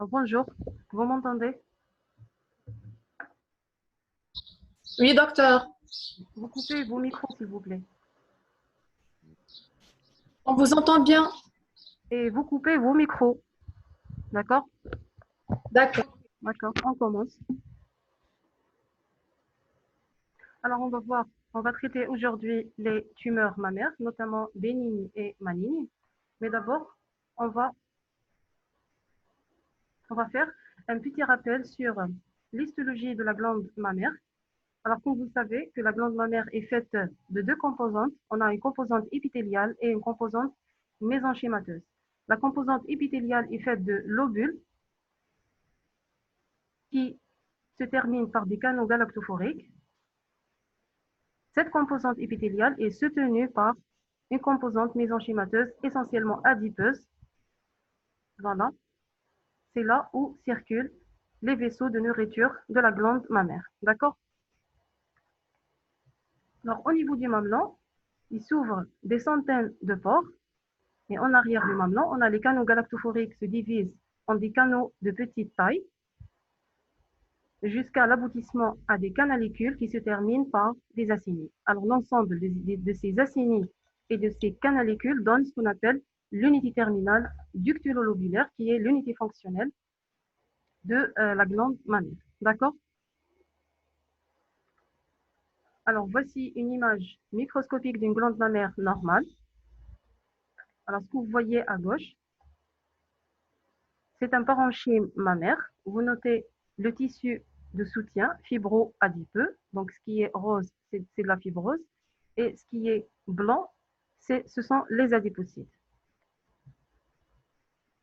Bonjour, vous m'entendez? Oui, docteur. Vous coupez vos micros, s'il vous plaît. On vous entend bien. Et vous coupez vos micros. D'accord? D'accord. D'accord, on commence. Alors, on va traiter aujourd'hui les tumeurs mammaires, notamment bénignes et malignes. Mais d'abord, on va, on va faire un petit rappel sur l'histologie de la glande mammaire. Alors, comme vous savez que la glande mammaire est faite de deux composantes, on a une composante épithéliale et une composante mésenchymateuse. La composante épithéliale est faite de lobules qui se termine par des canaux galactophoriques. Cette composante épithéliale est soutenue par une composante mésenchymateuse essentiellement adipeuse. Voilà, c'est là où circulent les vaisseaux de nourriture de la glande mammaire. D'accord? Alors, au niveau du mamelon, il s'ouvre des centaines de pores. Et en arrière du mamelon, on a les canaux galactophoriques se divisent en des canaux de petite taille jusqu'à l'aboutissement à des canalicules qui se terminent par des acinies. Alors l'ensemble de ces acinies et de ces canalicules donne ce qu'on appelle l'unité terminale ductulo-lobulaire, qui est l'unité fonctionnelle de la glande mammaire. D'accord? Alors voici une image microscopique d'une glande mammaire normale. Alors ce que vous voyez à gauche, c'est un parenchyme mammaire. Vous notez le tissu de soutien fibro-adipeux. Donc, ce qui est rose, c'est de la fibrose. Et ce qui est blanc, ce sont les adipocytes.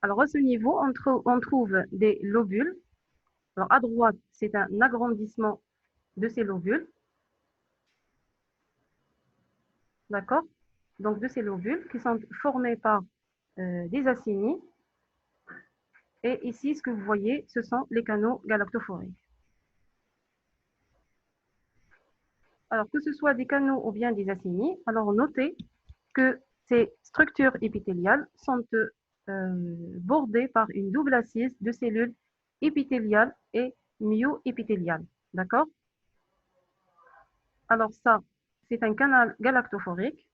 Alors, à ce niveau, on trouve des lobules. Alors, à droite, c'est un agrandissement de ces lobules. D'accord? Donc, de ces lobules qui sont formés par des acinies. Et ici, ce que vous voyez, ce sont les canaux galactophoriques. Alors, que ce soit des canaux ou bien des acinies, alors notez que ces structures épithéliales sont bordées par une double assise de cellules épithéliales et myoépithéliales. D'accord? Alors ça, c'est un canal galactophorique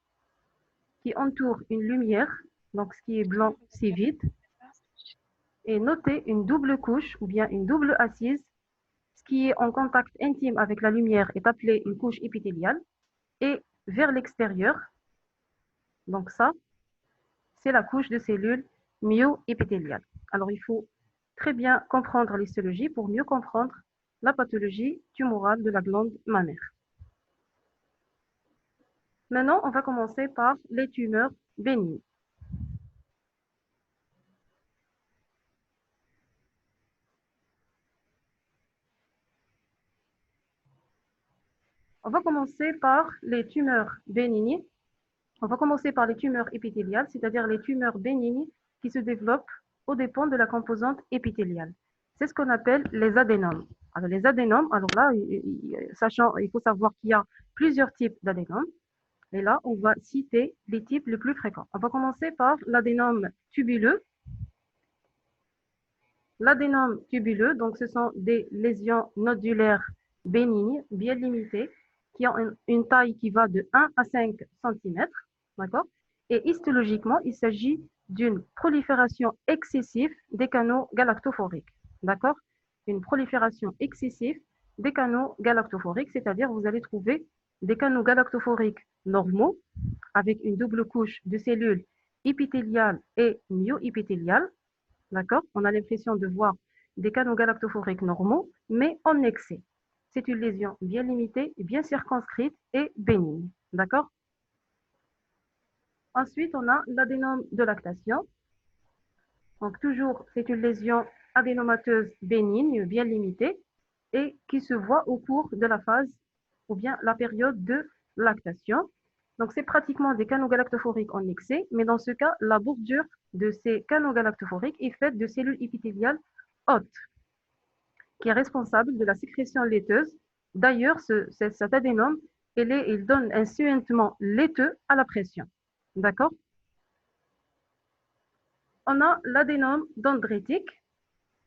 qui entoure une lumière, donc ce qui est blanc, c'est vide, et notez une double couche ou bien une double assise, ce qui est en contact intime avec la lumière est appelé une couche épithéliale, et vers l'extérieur, donc ça, c'est la couche de cellules myoépithéliales. Alors, il faut très bien comprendre l'histologie pour mieux comprendre la pathologie tumorale de la glande mammaire. Maintenant, on va commencer par les tumeurs bénignes. On va commencer par les tumeurs bénignes. On va commencer par les tumeurs épithéliales, c'est-à-dire les tumeurs bénignes qui se développent aux dépens de la composante épithéliale. C'est ce qu'on appelle les adénomes. Alors les adénomes, alors là, il faut savoir qu'il y a plusieurs types d'adénomes. Et là, on va citer les types les plus fréquents. On va commencer par l'adénome tubuleux. L'adénome tubuleux, donc ce sont des lésions nodulaires bénignes, bien limitées, qui ont une taille qui va de 1 à 5 cm. D'accord? Et histologiquement, il s'agit d'une prolifération excessive des canaux galactophoriques. D'accord? Une prolifération excessive des canaux galactophoriques, c'est-à-dire vous allez trouver des canaux galactophoriques normaux avec une double couche de cellules épithéliales et myoépithéliales. D'accord? On a l'impression de voir des canaux galactophoriques normaux, mais en excès. C'est une lésion bien limitée, bien circonscrite et bénigne. D'accord? Ensuite, on a l'adénome de lactation. Donc, toujours, c'est une lésion adénomateuse bénigne, bien limitée, et qui se voit au cours de la phase ou bien la période de lactation. Donc, c'est pratiquement des canaux galactophoriques en excès, mais dans ce cas, la bordure de ces canaux galactophoriques est faite de cellules épithéliales hautes, qui est responsable de la sécrétion laiteuse. D'ailleurs, cet adénome, il donne un suintement laiteux à la pression. D'accord? On a l'adénome dendritique.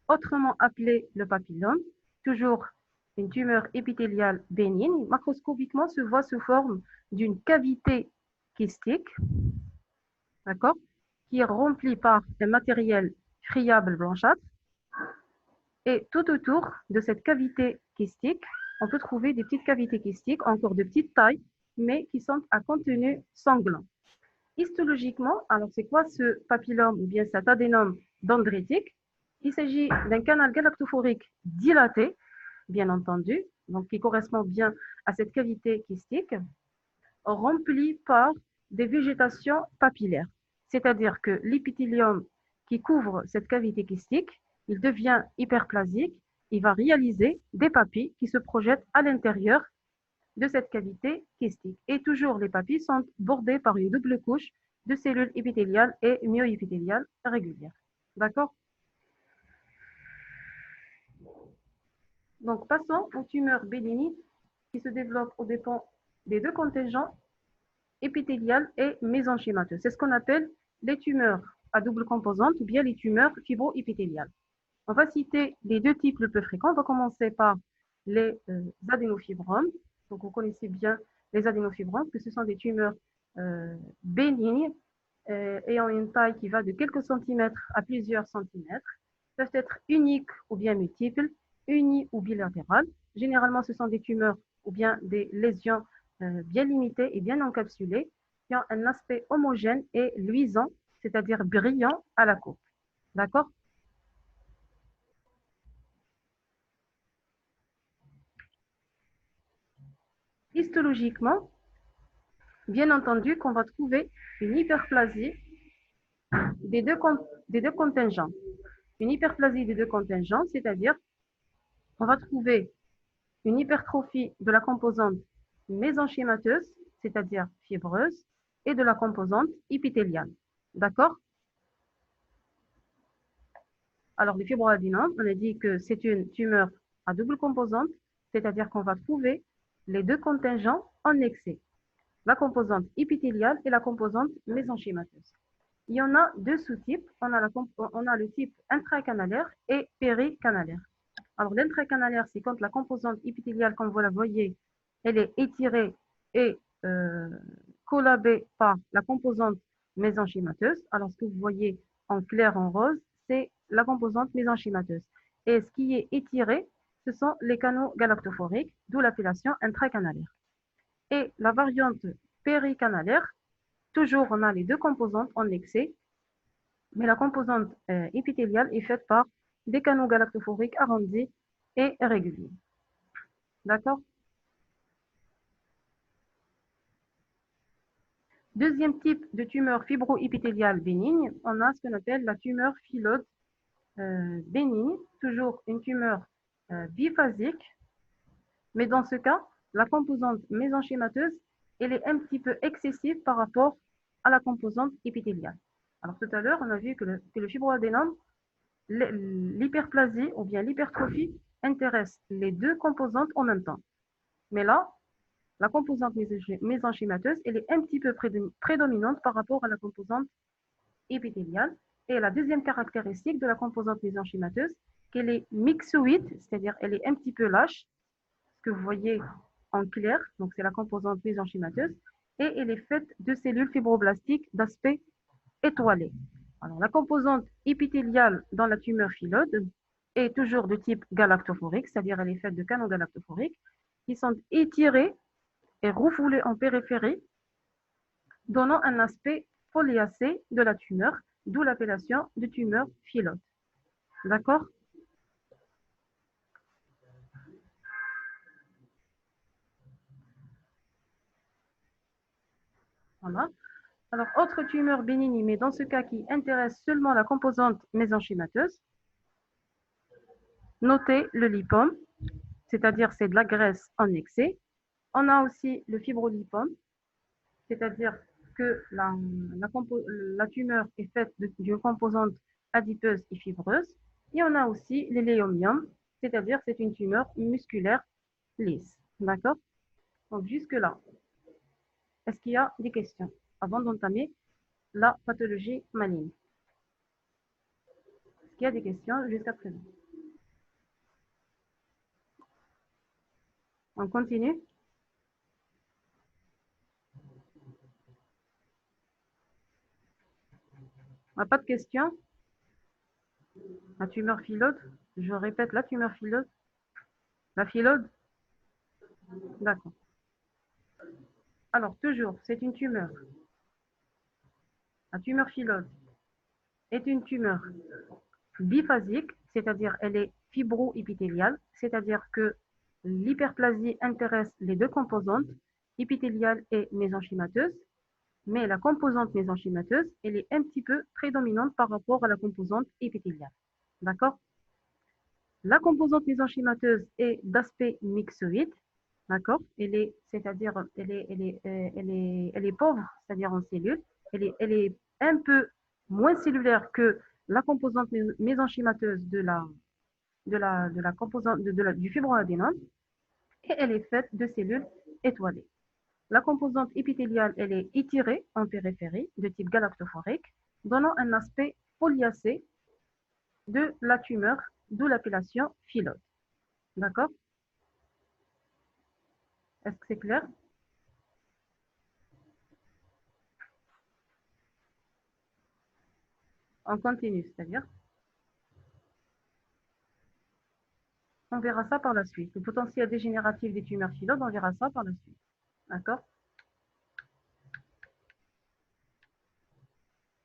autrement appelé le papillome, toujours une tumeur épithéliale bénigne, macroscopiquement se voit sous forme d'une cavité kystique, d'accord, qui est remplie par un matériel friable blanchâtre. Et tout autour de cette cavité kystique, on peut trouver des petites cavités kystiques, encore de petite taille, mais qui sont à contenu sanglant. Histologiquement, alors c'est quoi ce papillome ou bien cet adénome dendritique? Il s'agit d'un canal galactophorique dilaté, bien entendu, donc qui correspond bien à cette cavité kystique, rempli par des végétations papillaires. C'est-à-dire que l'épithélium qui couvre cette cavité kystique, il devient hyperplasique, il va réaliser des papilles qui se projettent à l'intérieur de cette cavité kystique. Et toujours, les papilles sont bordées par une double couche de cellules épithéliales et myoépithéliales régulières. D'accord? Donc, passons aux tumeurs bénignes qui se développent aux dépens des deux contingents épithéliales et mésenchymateuses. C'est ce qu'on appelle les tumeurs à double composante ou bien les tumeurs fibroépithéliales. On va citer les deux types les plus fréquents. On va commencer par les adénofibromes. Donc, vous connaissez bien les adénofibromes, que ce sont des tumeurs bénignes ayant une taille qui va de quelques centimètres à plusieurs centimètres, peuvent être uniques ou bien multiples, unies ou bilatérales. Généralement, ce sont des tumeurs ou bien des lésions bien limitées et bien encapsulées qui ont un aspect homogène et luisant, c'est-à-dire brillant à la coupe. D'accord? Histologiquement, bien entendu qu'on va trouver une hyperplasie des deux contingents. Une hyperplasie des deux contingents, c'est-à-dire on va trouver une hypertrophie de la composante mésenchymateuse, c'est-à-dire fibreuse, et de la composante épithéliale. D'accord? Alors, les fibroadénomes, on a dit que c'est une tumeur à double composante, c'est-à-dire qu'on va trouver les deux contingents en excès, la composante épithéliale et la composante mésenchymateuse. Il y en a deux sous-types. On a le type intracanalaire et péricanalaire. Alors, l'intracanalaire, c'est quand la composante épithéliale, comme vous la voyez, elle est étirée et collabée par la composante mésenchymateuse. Alors, ce que vous voyez en clair, en rose, c'est la composante mésenchymateuse. Et ce qui est étiré, ce sont les canaux galactophoriques, d'où l'appellation intracanalaire. Et la variante péricanalaire, toujours, on a les deux composantes en excès, mais la composante épithéliale est faite par des canaux galactophoriques arrondis et réguliers. D'accord? Deuxième type de tumeur fibroépithéliale bénigne, on a ce qu'on appelle la tumeur phyllodes bénigne, toujours une tumeur biphasique, mais dans ce cas, la composante mésenchymateuse, elle est un petit peu excessive par rapport à la composante épithéliale. Alors tout à l'heure, on a vu que le fibroadénome, l'hyperplasie ou bien l'hypertrophie intéresse les deux composantes en même temps. Mais là, la composante mésenchymateuse, elle est un petit peu prédominante par rapport à la composante épithéliale. Et la deuxième caractéristique de la composante mésenchymateuse, qu'elle est myxoïde, c'est-à-dire elle est un petit peu lâche, ce que vous voyez en clair, donc c'est la composante mésenchymateuse, et elle est faite de cellules fibroblastiques d'aspect étoilé. Alors, la composante épithéliale dans la tumeur phyllodes est toujours de type galactophorique, c'est-à-dire elle est faite de canaux galactophoriques qui sont étirés et refoulés en périphérie, donnant un aspect foliacé de la tumeur, d'où l'appellation de tumeur phyllodes. D'accord? Voilà. Alors, autre tumeur bénigne, mais dans ce cas qui intéresse seulement la composante mésenchymateuse, notez le lipome, c'est-à-dire c'est de la graisse en excès. On a aussi le fibrolipome, c'est-à-dire que la tumeur est faite d'une composante adipeuse et fibreuse. Et on a aussi l'éléomium, c'est-à-dire c'est une tumeur musculaire lisse. D'accord? Donc jusque-là, est-ce qu'il y a des questions avant d'entamer la pathologie maligne? Est-ce qu'il y a des questions jusqu'à présent? On continue. On n'a pas de questions? La tumeur phylode? Je répète, la tumeur phylode? La phylode? D'accord. Alors, toujours, c'est une tumeur. La tumeur phylode est une tumeur biphasique, c'est-à-dire elle est fibro-épithéliale, c'est-à-dire que l'hyperplasie intéresse les deux composantes, épithéliale et mésenchymateuse, mais la composante mésenchymateuse, elle est un petit peu prédominante par rapport à la composante épithéliale. D'accord? La composante mésenchymateuse est d'aspect myxoïde, d'accord? C'est-à-dire, elle est pauvre, c'est-à-dire en cellules. Elle est un peu moins cellulaire que la composante mésenchymateuse de la composante du fibroadénome, et elle est faite de cellules étoilées. La composante épithéliale, elle est étirée en périphérie de type galactophorique, donnant un aspect foliacé de la tumeur, d'où l'appellation phylode. D'accord? Est-ce que c'est clair? On continue, c'est-à-dire, on verra ça par la suite. Le potentiel dégénératif des tumeurs phyllodes, on verra ça par la suite. D'accord?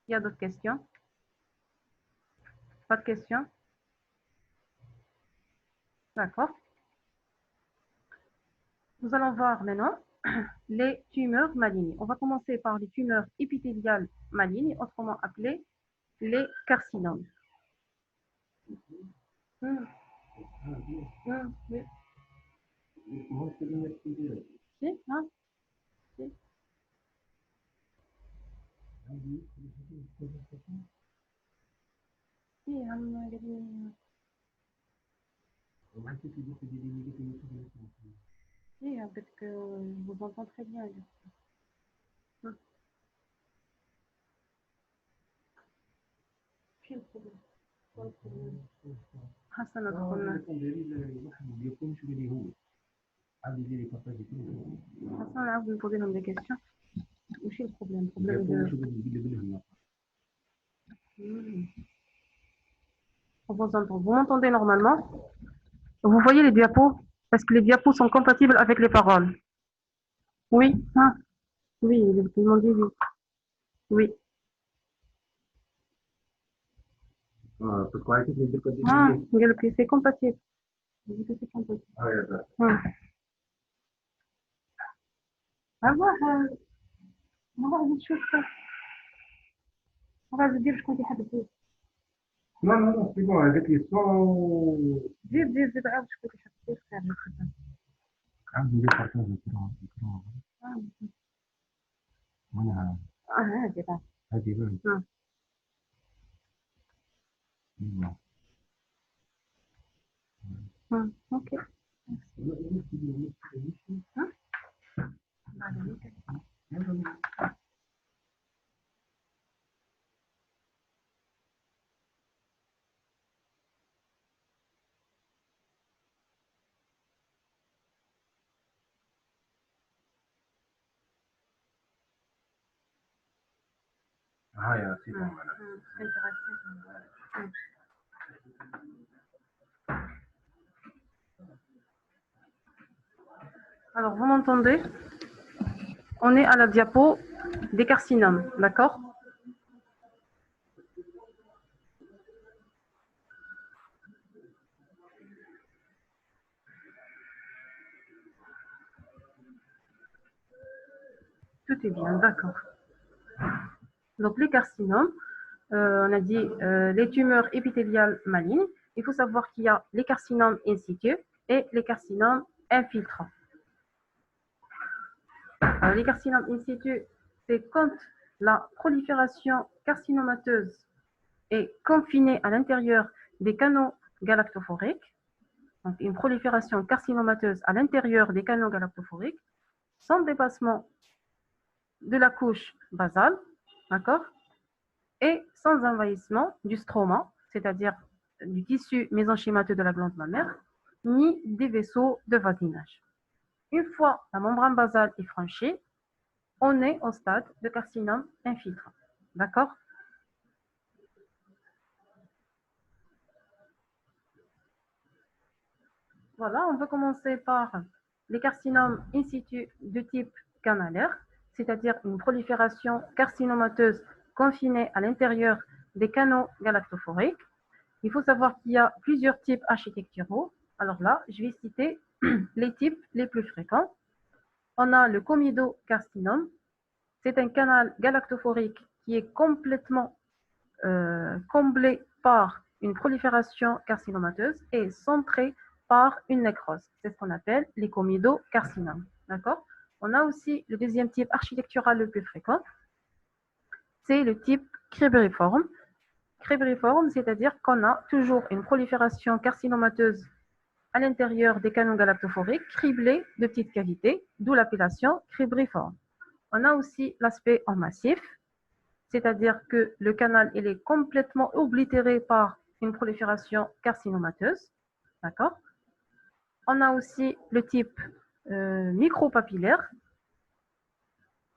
Il y a d'autres questions? Pas de questions? D'accord. Nous allons voir maintenant les tumeurs malignes. On va commencer par les tumeurs épithéliales malignes, autrement appelées les carcinomes. Oui. Si, hein? Si. Si, si, peut-être que je vous entends très bien. في الخبز حسن أدخلنا حسن عاود نبوزي لهم دي كيسيون وشي البروبليم Vous m'entendez normalement? Vous voyez les diapos? Est-ce que les diapos sont compatibles avec les paroles? Oui? Ah, oui, ils m'ont dit oui. Oui. Ah, c'est compatible. C'est compatible. والله نشوف غادي ندير شكون كيحب الزيت Non, c'est bon, avec les sons. زيد عاود شكون كيحب الزيت خير من الخدام عندي بارتاج الكرة وينها هادي بقى هذه بان اوكي c'est bon, voilà. Alors, vous m'entendez? On est à la diapo des carcinomes, d'accord? Tout est bien, d'accord. Donc, les carcinomes, on a dit les tumeurs épithéliales malignes. Il faut savoir qu'il y a les carcinomes in situ et les carcinomes infiltrants. Alors, les carcinomes in situ, c'est quand la prolifération carcinomateuse est confinée à l'intérieur des canaux galactophoriques. Donc, une prolifération carcinomateuse à l'intérieur des canaux galactophoriques, sans dépassement de la couche basale, d'accord, et sans envahissement du stroma, c'est-à-dire du tissu mésenchymateux de la glande mammaire, ni des vaisseaux de voisinage. Une fois la membrane basale est franchie, on est au stade de carcinome infiltrant. D'accord? Voilà, on va commencer par les carcinomes in situ de type canalaire, c'est-à-dire une prolifération carcinomateuse confinée à l'intérieur des canaux galactophoriques. Il faut savoir qu'il y a plusieurs types architecturaux. Alors là, je vais citer les types les plus fréquents. On a le comidocarcinome. C'est un canal galactophorique qui est complètement comblé par une prolifération carcinomateuse et centré par une nécrose. C'est ce qu'on appelle les comidocarcinomes. D'accord? On a aussi le deuxième type architectural le plus fréquent, c'est le type cribriforme. Cribriforme, c'est-à-dire qu'on a toujours une prolifération carcinomateuse à l'intérieur des canaux galactophoriques, criblés de petites cavités, d'où l'appellation cribriforme. On a aussi l'aspect en massif, c'est-à-dire que le canal il est complètement oblitéré par une prolifération carcinomateuse. D'accord? On a aussi le type micropapillaire,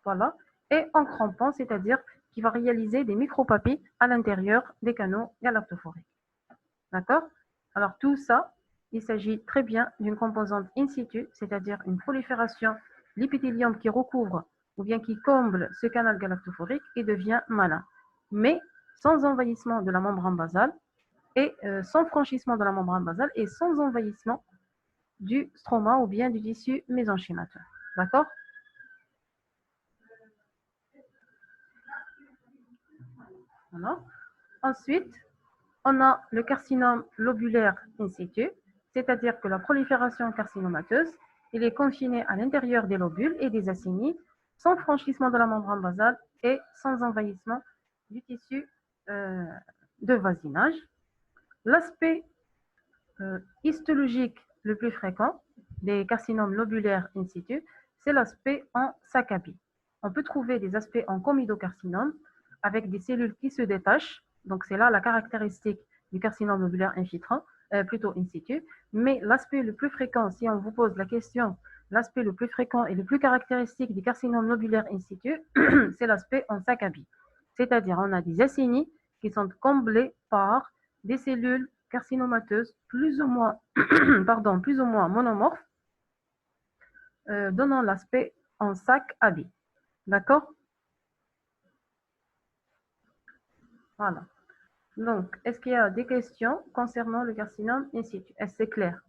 voilà, et en crampon, c'est-à-dire qui va réaliser des micropapilles à l'intérieur des canaux galactophoriques. D'accord? Alors tout ça, il s'agit très bien d'une composante in situ, c'est-à-dire une prolifération l'épithélium qui recouvre ou bien qui comble ce canal galactophorique et devient malin. Mais sans envahissement de la membrane basale et sans franchissement de la membrane basale et sans envahissement du stroma ou bien du tissu mésenchymateur. D'accord? Voilà. Ensuite, on a le carcinome lobulaire in situ, c'est-à-dire que la prolifération carcinomateuse, il est confiné à l'intérieur des lobules et des acinies, sans franchissement de la membrane basale et sans envahissement du tissu de voisinage. L'aspect histologique le plus fréquent des carcinomes lobulaires in situ, c'est l'aspect en Sakabi. On peut trouver des aspects en comidocarcinome avec des cellules qui se détachent. Donc, c'est là la caractéristique du carcinome lobulaire infiltrant, plutôt in situ. Mais l'aspect le plus fréquent, si on vous pose la question, l'aspect le plus fréquent et le plus caractéristique du carcinome lobulaire in situ, c'est l'aspect en Sakabi. C'est-à-dire, on a des acinies qui sont comblées par des cellules carcinomateuses plus ou moins, plus ou moins monomorphes, donnant l'aspect en sac abi. D'accord? Voilà. Donc, est-ce qu'il y a des questions concernant le carcinome in situ? Est-ce que c'est clair?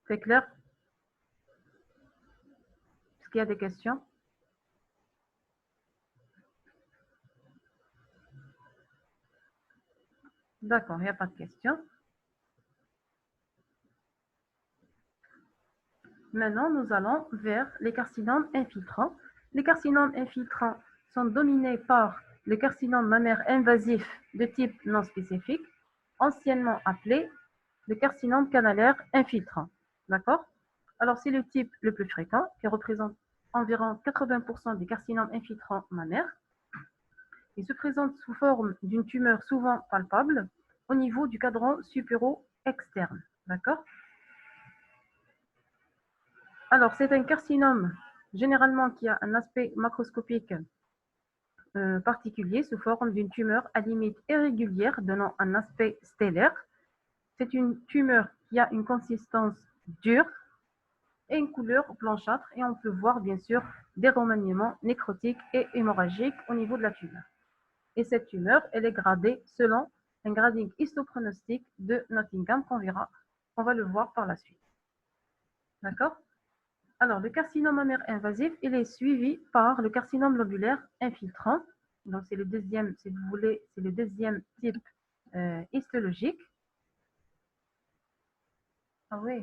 C'est clair? Est-ce qu'il y a des questions? D'accord, il n'y a pas de questions. Maintenant, nous allons vers les carcinomes infiltrants. Les carcinomes infiltrants sont dominés par le carcinome mammaire invasif de type non spécifique, anciennement appelé le carcinome canalaire infiltrant. D'accord? Alors, c'est le type le plus fréquent qui représente environ 80% des carcinomes infiltrants mammaires. Il se présente sous forme d'une tumeur souvent palpable au niveau du cadran supéro-externe. D'accord? Alors, c'est un carcinome généralement qui a un aspect macroscopique particulier sous forme d'une tumeur à limite irrégulière donnant un aspect stellaire. C'est une tumeur qui a une consistance dure et une couleur blanchâtre et on peut voir bien sûr des remaniements nécrotiques et hémorragiques au niveau de la tumeur. Et cette tumeur, elle est gradée selon un grading histopronostique de Nottingham qu'on va le voir par la suite. D'accord? Alors, le carcinome mammaire invasif, il est suivi par le carcinome lobulaire infiltrant. Donc, c'est le deuxième, si vous voulez, c'est le deuxième type histologique. Ah oui.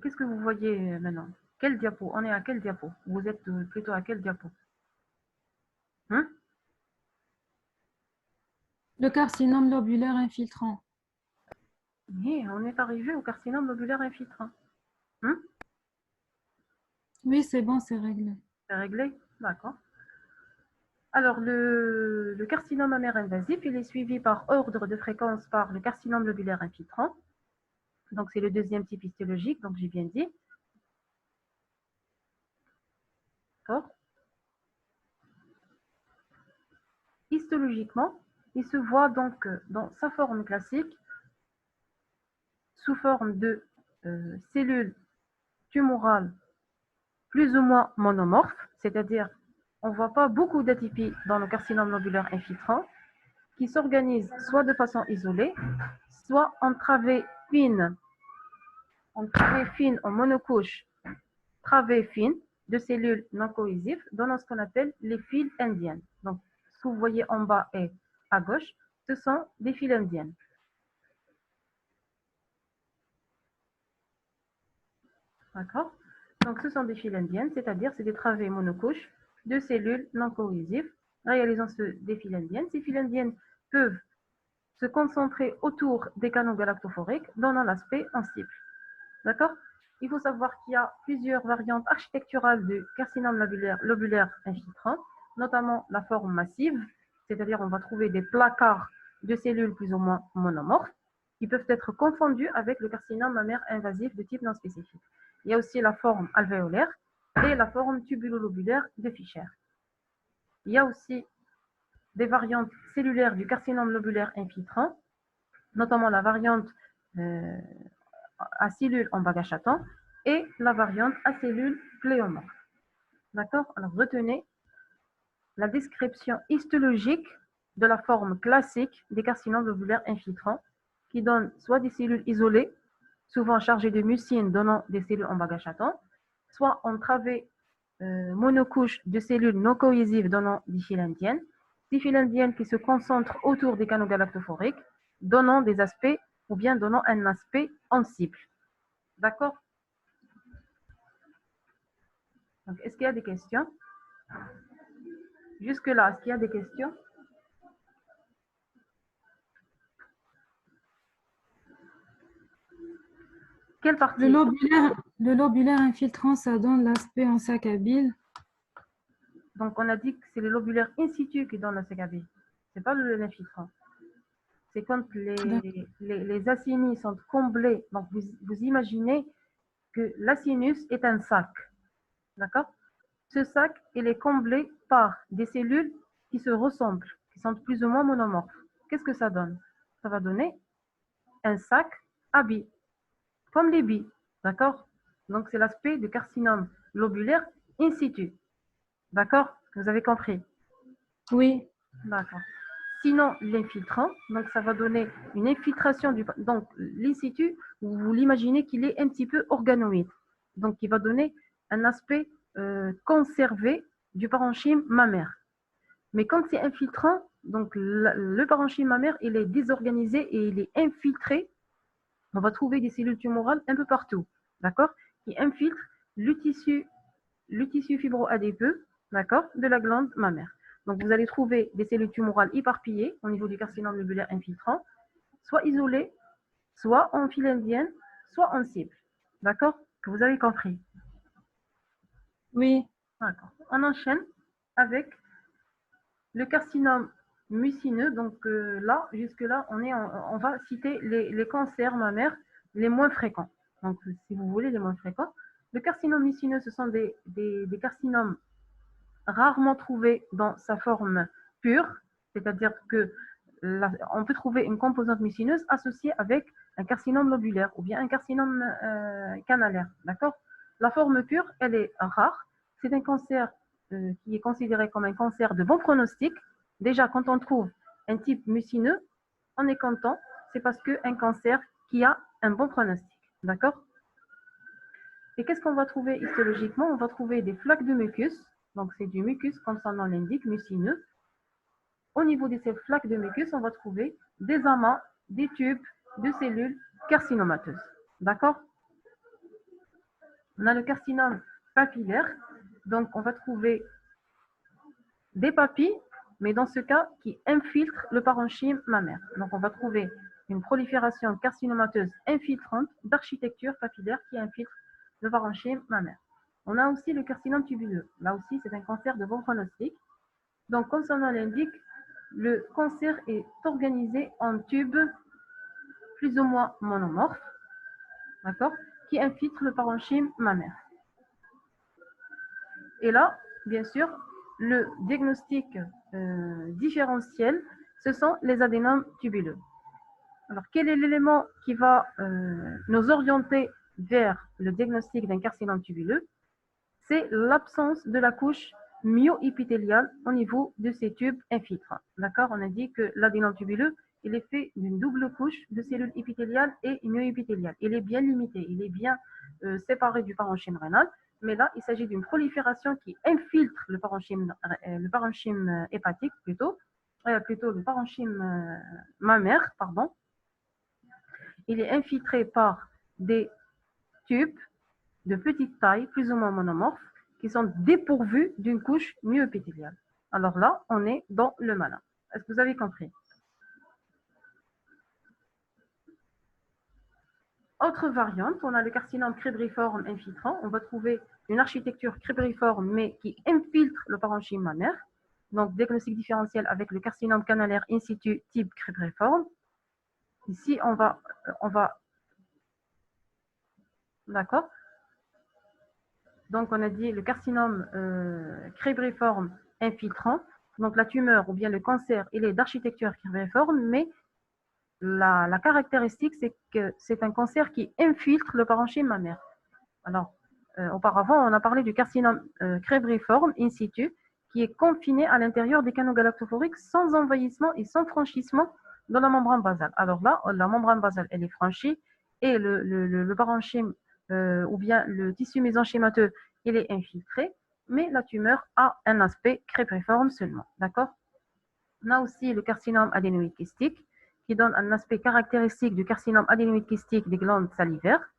Qu'est-ce que vous voyez maintenant? Quel diapo? On est à quel diapo? Vous êtes plutôt à quel diapo? Hein? Le carcinome lobulaire infiltrant. Oui, on est arrivé au carcinome lobulaire infiltrant. Hein? Oui, c'est bon, c'est réglé. C'est réglé? D'accord. Alors, le carcinome mammaire invasif, il est suivi par ordre de fréquence par le carcinome lobulaire infiltrant. Donc, c'est le deuxième type histologique, donc j'ai bien dit. D'accord. Histologiquement, il se voit donc dans sa forme classique sous forme de cellules tumorales plus ou moins monomorphes, c'est-à-dire on ne voit pas beaucoup d'atypie dans le carcinome lobulaire infiltrant, qui s'organisent soit de façon isolée, soit en travées fines, en monocouche, travées fines de cellules non cohésives, donnant ce qu'on appelle les files indiennes. Donc, ce que vous voyez en bas et à gauche, ce sont des files indiennes. D'accord? Donc, ce sont des files indiennes, c'est-à-dire c'est des travées monocouches de cellules non cohésives réalisant des files indiennes. Ces files indiennes peuvent se concentrer autour des canaux galactophoriques, donnant l'aspect en cible. D'accord? Il faut savoir qu'il y a plusieurs variantes architecturales du carcinome lobulaire infiltrant, notamment la forme massive, c'est-à-dire on va trouver des placards de cellules plus ou moins monomorphes qui peuvent être confondus avec le carcinome mammaire invasif de type non spécifique. Il y a aussi la forme alvéolaire et la forme tubulolobulaire de Fischer. Il y a aussi des variantes cellulaires du carcinome lobulaire infiltrant, notamment la variante à cellules en bagachaton et la variante à cellules pléomorphes. D'accord? Alors retenez la description histologique de la forme classique des carcinomes lobulaires infiltrants qui donne soit des cellules isolées, souvent chargées de mucine donnant des cellules en bagachaton, soit en travée monocouche de cellules non cohésives donnant des files indiennes, des files indiennes qui se concentrent autour des canaux galactophoriques, donnant des aspects ou bien donnant un aspect en cible. D'accord? Donc, est-ce qu'il y a des questions? Jusque-là, est-ce qu'il y a des questions? Quelle partie? Le lobulaire infiltrant, ça donne l'aspect en sac à bile. Donc, on a dit que c'est le lobulaire in situ qui donne le sac à bile. Ce n'est pas l'infiltrant. C'est quand les acinis sont comblés. Donc, vous imaginez que l'acinus est un sac. D'accord? Ce sac, il est comblé par des cellules qui se ressemblent, qui sont plus ou moins monomorphes. Qu'est-ce que ça donne? Ça va donner un sac à billes, comme les billes. D'accord? Donc, c'est l'aspect du carcinome lobulaire in situ. D'accord? Vous avez compris? Oui. D'accord. Sinon, l'infiltrant, donc ça va donner une infiltration du... Donc, l'in situ, vous l'imaginez qu'il est un petit peu organoïde. Donc, il va donner un aspect conservé du parenchyme mammaire. Mais quand c'est infiltrant, donc le parenchyme mammaire, il est désorganisé et il est infiltré. On va trouver des cellules tumorales un peu partout, d'accord? Qui infiltrent le tissu fibro-adipeux, d'accord, de la glande mammaire. Donc, vous allez trouver des cellules tumorales éparpillées au niveau du carcinome lobulaire infiltrant, soit isolées, soit en file indienne, soit en cible. D'accord? Que vous avez compris. Oui. D'accord. On enchaîne avec le carcinome mucineux. Donc là, jusque-là, on va citer les cancers mammaires les moins fréquents. Donc, si vous voulez, les moins fréquents. Le carcinome mucineux, ce sont des carcinomes rarement trouvés dans sa forme pure, c'est-à-dire que on peut trouver une composante mucineuse associée avec un carcinome lobulaire ou bien un carcinome canalaire. D'accord? La forme pure, elle est rare. C'est un cancer qui est considéré comme un cancer de bon pronostic. Déjà, quand on trouve un type mucineux, on est content. C'est parce qu'un cancer qui a un bon pronostic. D'accord? Et qu'est-ce qu'on va trouver histologiquement? On va trouver des flaques de mucus. Donc, c'est du mucus, comme son nom l'indique, mucineux. Au niveau de ces flaques de mucus, on va trouver des amas, des tubes de cellules carcinomateuses. D'accord? On a le carcinome papillaire. Donc, on va trouver des papilles, mais dans ce cas, qui infiltrent le parenchyme mammaire. Donc, on va trouver une prolifération carcinomateuse infiltrante d'architecture papillaire qui infiltre le parenchyme mammaire. On a aussi le carcinome tubuleux. Là aussi, c'est un cancer de bon pronostic. Donc, comme son nom l'indique, le cancer est organisé en tubes plus ou moins monomorphes. d'accord, qui infiltrent le parenchyme mammaire. Et là, bien sûr, le diagnostic différentiel, ce sont les adénomes tubuleux. Alors, quel est l'élément qui va nous orienter vers le diagnostic d'un carcinome tubuleux? C'est l'absence de la couche myoépithéliale au niveau de ces tubes infiltrants. D'accord? On a dit que l'adénome tubuleux, il est fait d'une double couche de cellules épithéliales et myoépithéliales. Il est bien limité, il est bien séparé du parenchyme rénal, mais là, il s'agit d'une prolifération qui infiltre le parenchyme hépatique plutôt le parenchyme mammaire, pardon. Il est infiltré par des tubes de petite taille, plus ou moins monomorphes, qui sont dépourvus d'une couche myoépithéliale. Alors là, on est dans le malin. Est-ce que vous avez compris? Autre variante, on a le carcinome cribriforme infiltrant. On va trouver une architecture cribriforme, mais qui infiltre le parenchyme mammaire. Donc, diagnostic différentiel avec le carcinome canalaire in situ type cribriforme. Ici, on va d'accord. Donc, on a dit le carcinome cribriforme infiltrant. Donc, la tumeur ou bien le cancer, il est d'architecture cribriforme, mais la caractéristique, c'est que c'est un cancer qui infiltre le parenchyme mammaire. Alors, auparavant, on a parlé du carcinome cribriforme in situ, qui est confiné à l'intérieur des canaux galactophoriques sans envahissement et sans franchissement dans la membrane basale. Alors là, la membrane basale, elle est franchie et le parenchyme ou bien le tissu mésenchymateux, il est infiltré, mais la tumeur a un aspect cribriforme seulement. D'accord? On a aussi le carcinome adénoïde kystique, qui donne un aspect caractéristique du carcinome adénoïde kystique des glandes salivaires.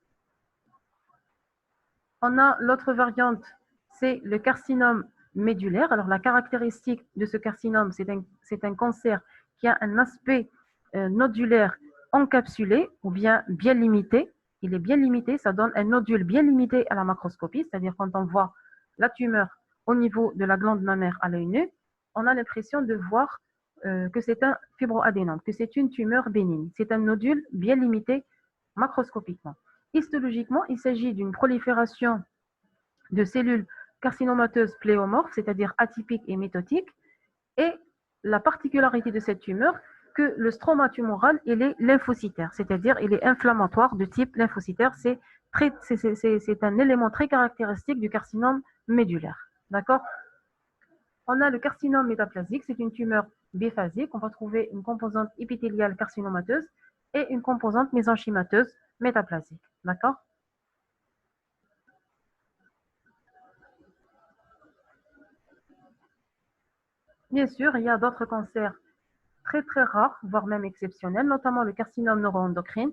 On a l'autre variante, c'est le carcinome médulaire. Alors, la caractéristique de ce carcinome, c'est un cancer qui a un aspect nodulaire encapsulé ou bien limité. Il est bien limité, ça donne un nodule bien limité à la macroscopie, c'est-à-dire quand on voit la tumeur au niveau de la glande mammaire à l'œil nu, on a l'impression de voir que c'est un fibroadénome, que c'est une tumeur bénigne. C'est un nodule bien limité macroscopiquement. Histologiquement, il s'agit d'une prolifération de cellules carcinomateuses pléomorphes, c'est-à-dire atypiques et métotiques, et la particularité de cette tumeur, que le stroma tumoral, il est lymphocytaire, c'est-à-dire il est inflammatoire de type lymphocytaire. C'est un élément très caractéristique du carcinome médulaire. D'accord? On a le carcinome métaplasique, c'est une tumeur biphasique. On va trouver une composante épithéliale carcinomateuse et une composante mésenchymateuse métaplasique. D'accord? Bien sûr, il y a d'autres cancers très très rares, voire même exceptionnels, notamment le carcinome neuroendocrine,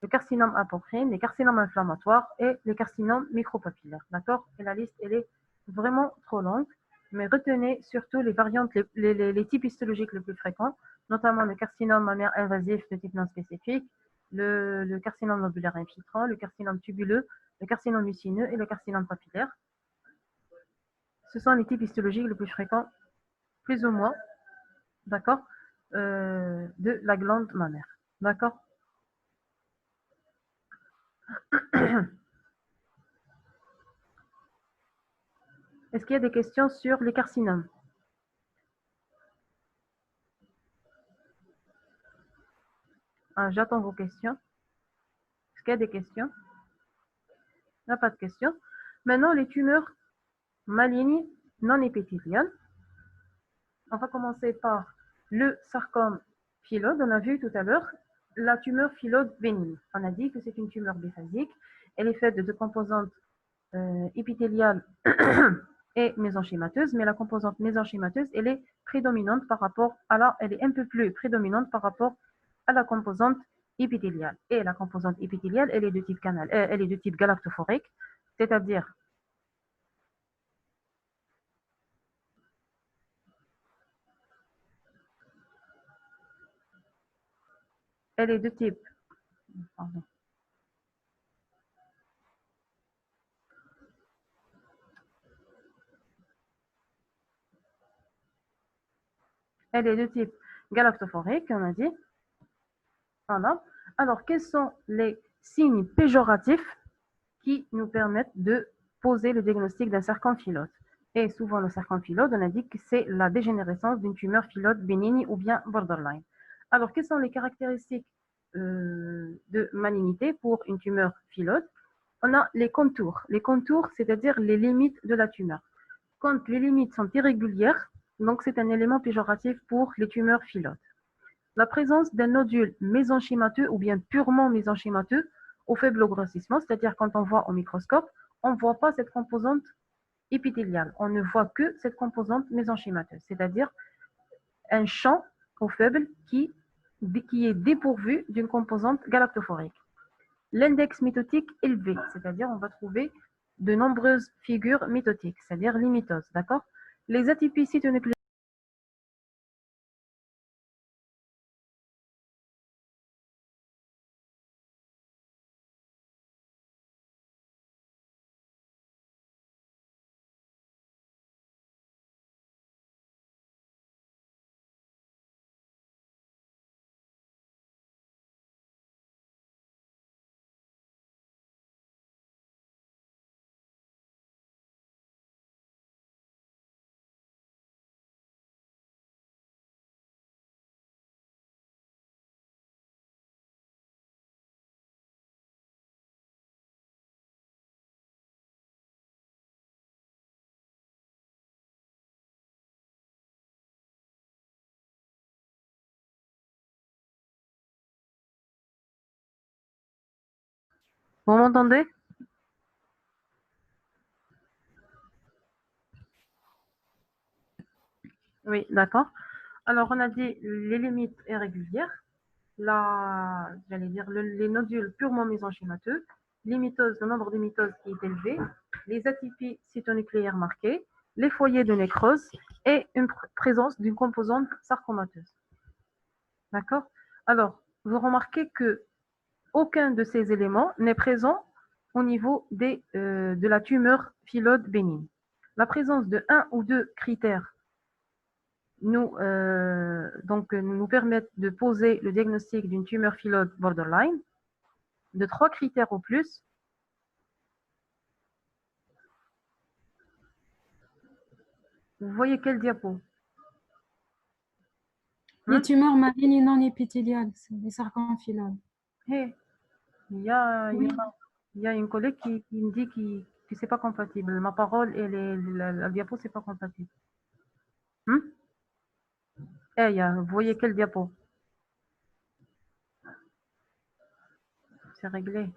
le carcinome apocrine, les carcinomes inflammatoires et les carcinomes micropapillaires. D'accord? Et la liste, elle est vraiment trop longue, mais retenez surtout les variantes, les types histologiques les plus fréquents, notamment le carcinome mammaire invasif de type non spécifique, le carcinome lobulaire infiltrant, le carcinome tubuleux, le carcinome mucineux et le carcinome papillaire. Ce sont les types histologiques les plus fréquents, plus ou moins, d'accord, de la glande mammaire. D'accord? Est-ce qu'il y a des questions sur les carcinomes? J'attends vos questions. Est-ce qu'il y a des questions? Il n'y a pas de questions. Maintenant, les tumeurs malignes non épithéliales. On va commencer par le sarcome phylode. On a vu tout à l'heure la tumeur phylode bénigne. On a dit que c'est une tumeur biphasique. Elle est faite de deux composantes épithéliales et mésenchymateuse, mais la composante mésenchymateuse, elle est prédominante par rapport à elle est un peu plus prédominante par rapport à la composante épithéliale. Et la composante épithéliale, elle est de type elle est de type galactophorique, c'est-à-dire elle est de type pardon, elle est de type galactophorique, on a dit. Voilà. Alors, quelles sont les signes péjoratifs qui nous permettent de poser le diagnostic d'un sarcome phyllodes. Et souvent, le sarcome phyllodes, on indique que c'est la dégénérescence d'une tumeur phyllodes bénigne ou bien borderline. Alors, quelles sont les caractéristiques de malignité pour une tumeur phyllodes? On a les contours. Les contours, c'est-à-dire les limites de la tumeur. Quand les limites sont irrégulières, donc c'est un élément péjoratif pour les tumeurs phyllodes. La présence d'un nodule mésenchymateux ou bien purement mésenchymateux au faible grossissement, c'est-à-dire quand on voit au microscope, on ne voit pas cette composante épithéliale. On ne voit que cette composante mésenchymateuse, c'est-à-dire un champ au faible qui est dépourvu d'une composante galactophorique. L'index mitotique élevé, c'est-à-dire on va trouver de nombreuses figures mitotiques, c'est-à-dire les mitoses, d'accord? Les atypies cytonucléaires. Vous m'entendez? Oui, d'accord. Alors, on a dit les limites irrégulières, j'allais dire les nodules purement mésenchymateux, les mitoses, le nombre de mitoses qui est élevé, les atypies cytonucléaires marquées, les foyers de nécrose et une présence d'une composante sarcomateuse. D'accord? Alors, vous remarquez que aucun de ces éléments n'est présent au niveau de la tumeur phyllodes bénigne. La présence de un ou deux critères nous permettent de poser le diagnostic d'une tumeur phyllodes borderline. De 3 critères au plus, vous voyez quel diapo? Les tumeurs malignes non épithéliales, c'est les sarcomes phyllodes. Hey, il y a une collègue qui me dit que c'est pas compatible. Ma parole et la diapo, c'est pas compatible. Vous voyez quel diapo? C'est réglé.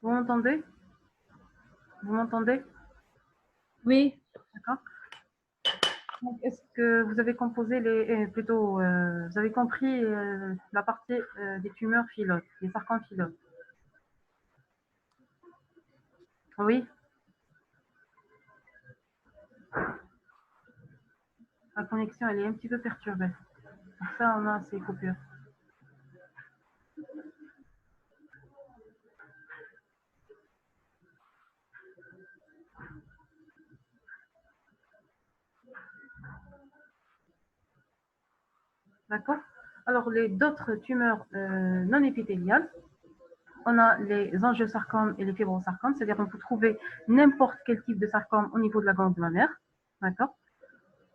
Vous m'entendez? Vous m'entendez? Oui. D'accord. Donc, est-ce que vous avez composé vous avez compris la partie des tumeurs phyllodes, des sarcomes phyllodes? Oui. La connexion, elle est un petit peu perturbée. Pour ça, on a ces coupures. D'accord? Alors, d'autres tumeurs non épithéliales, on a les angiosarcomes et les fibrosarcomes, c'est-à-dire qu'on peut trouver n'importe quel type de sarcome au niveau de la glande mammaire. D'accord?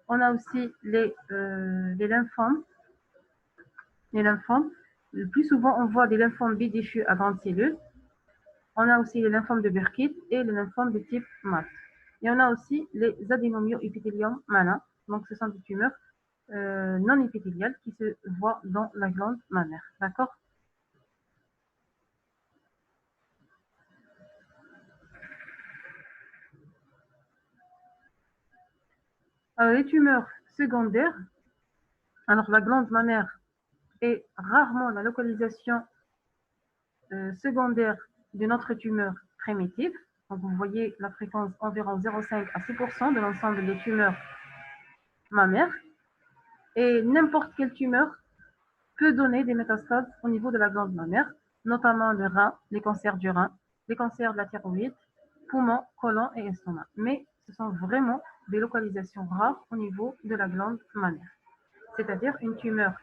On a aussi les lymphomes. Les lymphomes. Le plus souvent, on voit des lymphomes bidiffus à grandes cellules. On a aussi les lymphomes de Burkitt et les lymphomes de type MAT. Et on a aussi les adénomyoépithélium mana. Donc, ce sont des tumeurs non épithéliales qui se voient dans la glande mammaire. D'accord? Alors, les tumeurs secondaires, alors la glande mammaire est rarement la localisation secondaire d'une autre tumeur primitive. Donc, vous voyez la fréquence environ 0,5 à 6% de l'ensemble des tumeurs mammaires. Et n'importe quelle tumeur peut donner des métastases au niveau de la glande mammaire, notamment le rein, les cancers du rein, les cancers de la thyroïde, poumon, côlon et estomac. Mais ce sont vraiment des localisations rares au niveau de la glande mammaire. C'est-à-dire une tumeur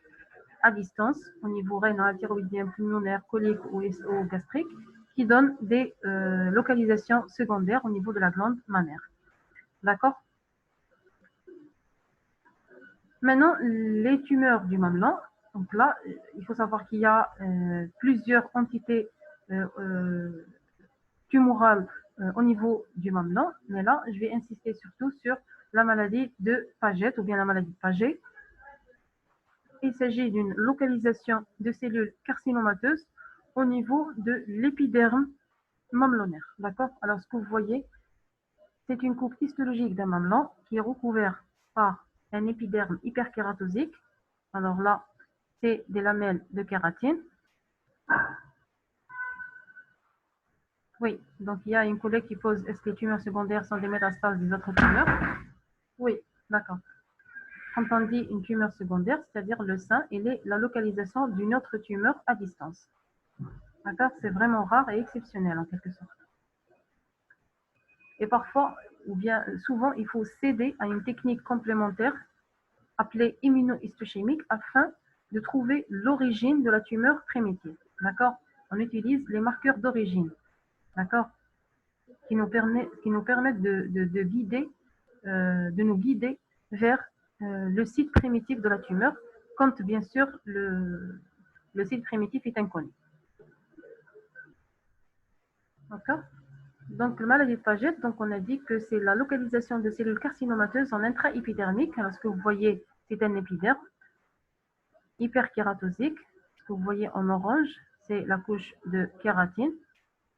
à distance au niveau rénal, thyroïdien, pulmonaire, colique ou gastrique qui donne des localisations secondaires au niveau de la glande mammaire. D'accord? Maintenant, les tumeurs du mamelon. Donc là, il faut savoir qu'il y a plusieurs entités tumorales au niveau du mamelon. Mais là, je vais insister surtout sur la maladie de Paget ou bien la maladie de Paget. Il s'agit d'une localisation de cellules carcinomateuses au niveau de l'épiderme mamelonnaire. D'accord? Alors, ce que vous voyez, c'est une coupe histologique d'un mamelon qui est recouvert par un épiderme hyperkératosique. Alors là, c'est des lamelles de kératine. Oui, donc il y a une collègue qui pose, est-ce que les tumeurs secondaires sont des métastases des autres tumeurs? Oui, d'accord. Quand on dit une tumeur secondaire, c'est-à-dire le sein, il est la localisation d'une autre tumeur à distance. D'accord? C'est vraiment rare et exceptionnel en quelque sorte. Et parfois, ou bien souvent, il faut céder à une technique complémentaire appelée immunohistochimique afin de trouver l'origine de la tumeur primitive. D'accord? On utilise les marqueurs d'origine. D'accord? Qui nous permettent de nous guider vers le site primitif de la tumeur, quand bien sûr le site primitif est inconnu. D'accord? Donc, la maladie de Paget, donc on a dit que c'est la localisation de cellules carcinomateuses en intra-épidermique. Alors, ce que vous voyez, c'est un épiderme hyperkératosique. Ce que vous voyez en orange, c'est la couche de kératine.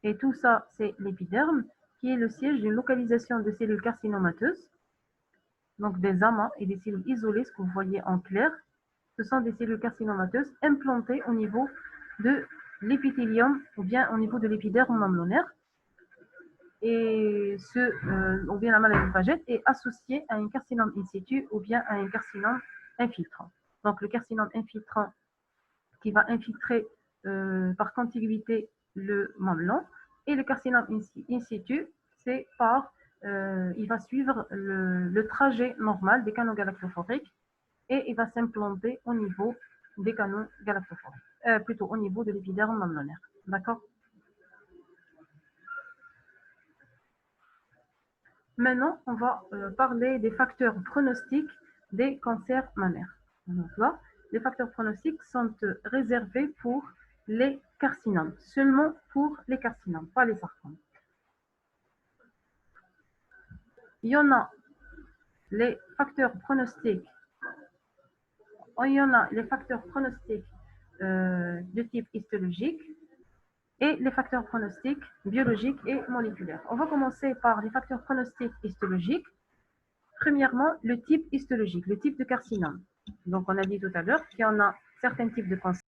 Et tout ça, c'est l'épiderme, qui est le siège d'une localisation de cellules carcinomateuses. Donc, des amas et des cellules isolées, ce que vous voyez en clair, ce sont des cellules carcinomateuses implantées au niveau de l'épithélium ou bien au niveau de l'épiderme mamelonnaire. Et ou bien la maladie de Paget est associée à un carcinome in situ ou bien à un carcinome infiltrant. Donc, le carcinome infiltrant qui va infiltrer par contiguïté le mamelon, et le carcinome in situ, c'est il va suivre le trajet normal des canaux galactophoriques et il va s'implanter au niveau des canaux galactophoriques, plutôt au niveau de l'épiderme mamelonnaire. D'accord? Maintenant, on va parler des facteurs pronostiques des cancers mammaires. Donc là, les facteurs pronostiques sont réservés pour les carcinomes, seulement pour les carcinomes, pas les sarcomes. Il y en a les facteurs pronostiques, de type histologique et les facteurs pronostiques biologiques et moléculaires. On va commencer par les facteurs pronostiques histologiques. Premièrement, le type histologique, le type de carcinome. Donc, on a dit tout à l'heure qu'il y en a certains types de cancers